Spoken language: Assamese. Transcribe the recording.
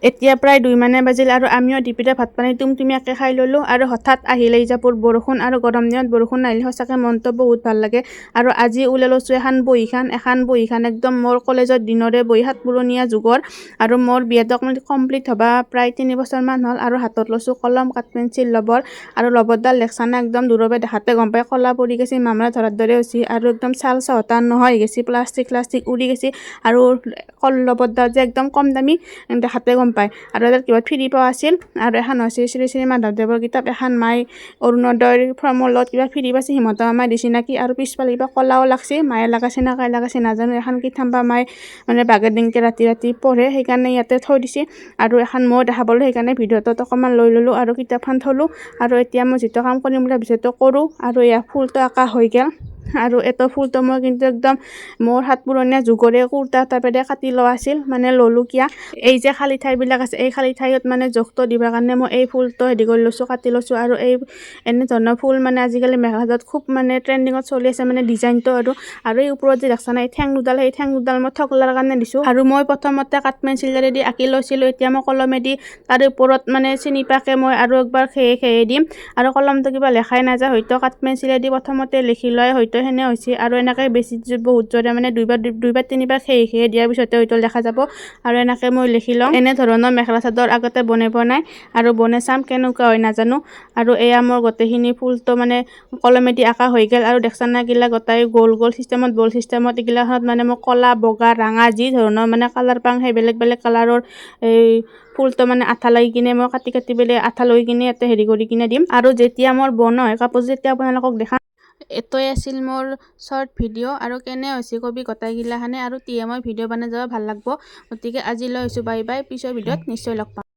এতিয়া প্ৰায় 2 মানে বাজিল আৰু আমিও ডিপিতে ভাত পানী তুমতুমীয়াকৈ খাই ল'লোঁ আৰু হঠাৎ আহিলে ইজাপুৰ বৰষুণ আৰু গৰম দিনত বৰষুণ নাহিলে সঁচাকৈ মনটো বহুত ভাল লাগে আৰু আজি ওলাই লৈছোঁ এখন বহীখান একদম মোৰ কলেজৰ দিনৰে বহী সাত পুৰণীয়া যুগৰ আৰু মোৰ বিয়াটো কমপ্লিট হ'বা প্ৰায় 3 বছৰমান হ'ল আৰু হাতত লৈছোঁ কলম কাঠ পেঞ্চিল ৰবৰ আৰু ৰবৰডাল লেকচানা একদম দূৰৰ পৰা দেখাতে গম পাই কলা পৰি গৈছে মামৰা ধৰাৰ দৰে হৈছে আৰু একদম চাল চহতা নহয় গৈছে প্লাষ্টিক উৰি গৈছে আৰু ৰবৰডাল যে একদম কম দামী দেখাতে গম পায় আৰু এডাল কিবা ফ্ৰী পোৱা আছিল আৰু এখন হৈছে শ্ৰী মাধৱদেৱৰ কিতাপ এখন মাই অৰুণোদয়ৰ ফৰ্মুলত কিবা ফ্ৰী পাইছে হিমন্ত মামাই দিছে নাকি আৰু পিছফালে কিবা কলাও লাগছে মায়ে লাগাছে না কাই লাগাছে নাজানো এখন কিতাপ বা মাই মানে বাগে দিনকে ৰাতি পঢ়ে সেইকাৰণে ইয়াতে থৈ দিছে আৰু এখন মই দেখাবলৈ সেইকাৰণে ভিডিঅ'টোত অকণমান লৈ ল'লোঁ আৰু কিতাপখন থলোঁ আৰু এতিয়া মই যিটো কাম কৰিম বুলি ভাবিছোঁ সেইটো কৰোঁ আৰু এয়া ফুলটো আঁকা হৈ গ'ল আৰু এটা ফুলটো মই কিন্তু একদম মোৰ হাত পুৰণীয়া যুগৰে কুৰ্তা টাইপেৰে কাটি লোৱা আছিল মানে ল'লোঁ কিয়া এই যে খালী ঠাইবিলাক আছে এই খালী ঠাইত মানে জোখটো দিবৰ কাৰণে মই এই ফুলটো হেৰি কৰি লৈছোঁ কাটি লৈছোঁ আৰু এই এনে ধৰণৰ ফুল মানে আজিকালি মেখেলাত খুব মানে ট্ৰেণ্ডিঙত চলি আছে মানে ডিজাইনটো আৰু এই ওপৰত যে দেখা নাই ঠেং দুডাল সেই ঠেং দুডাল মই থকলাৰ কাৰণে দিছোঁ আৰু মই প্ৰথমতে কাঠ পেঞ্চিলেৰে দি আঁকি লৈছিলোঁ এতিয়া মই কলমেদি তাৰে ওপৰত মানে চিনি পাকে মই আৰু একবাৰ খেয়ে দিম আৰু কলমটো কিবা লেখাই নাযায় হয়তো কাঠ পেঞ্চিলেদি প্ৰথমতে লিখি লয় হয়তো সেনে হৈছে আৰু এনেকৈ বেছি বহুত জোৰে মানে দুইবাৰ তিনিবাৰ খেয়ে দিয়াৰ পিছতে হয়তো দেখা যাব আৰু এনেকৈ মই লিখি লওঁ এনে ধৰণৰ মেখেলা চাদৰ আগতে বনাই পোৱা নাই আৰু বনাই চাম কেনেকুৱা হয় নাজানো আৰু এয়া মোৰ গোটেইখিনি ফুলটো মানে কলমেদি আঁকা হৈ গ'ল আৰু দেখছানাগিলা গোটাই গোল চিষ্টেমত বল চিষ্টেমত এইগিলাখনত মানে মই কলা বগা ৰঙা যি ধৰণৰ মানে কালাৰ পাওঁ সেই বেলেগ কালাৰৰ এই ফুলটো মানে আঠা লাগি কিনে মই কাটি বেলেগ আঠা লৈ কিনে ইয়াতে হেৰি কৰি কিনে দিম আৰু যেতিয়া মোৰ বনোৱা হয় কাপোৰ যেতিয়া আপোনালোকক দেখাম এটোৱে আছিল মোৰ শৰ্ট ভিডিঅ' আৰু কেনে হৈছে কবি গোটাইগিলাখানে আৰু মই ভিডিঅ' বনাই যাব ভাল লাগব গতিকে আজিলৈ হৈছোঁ বাই বাই পিছৰ ভিডিঅ'ত নিশ্চয় লগ পাম।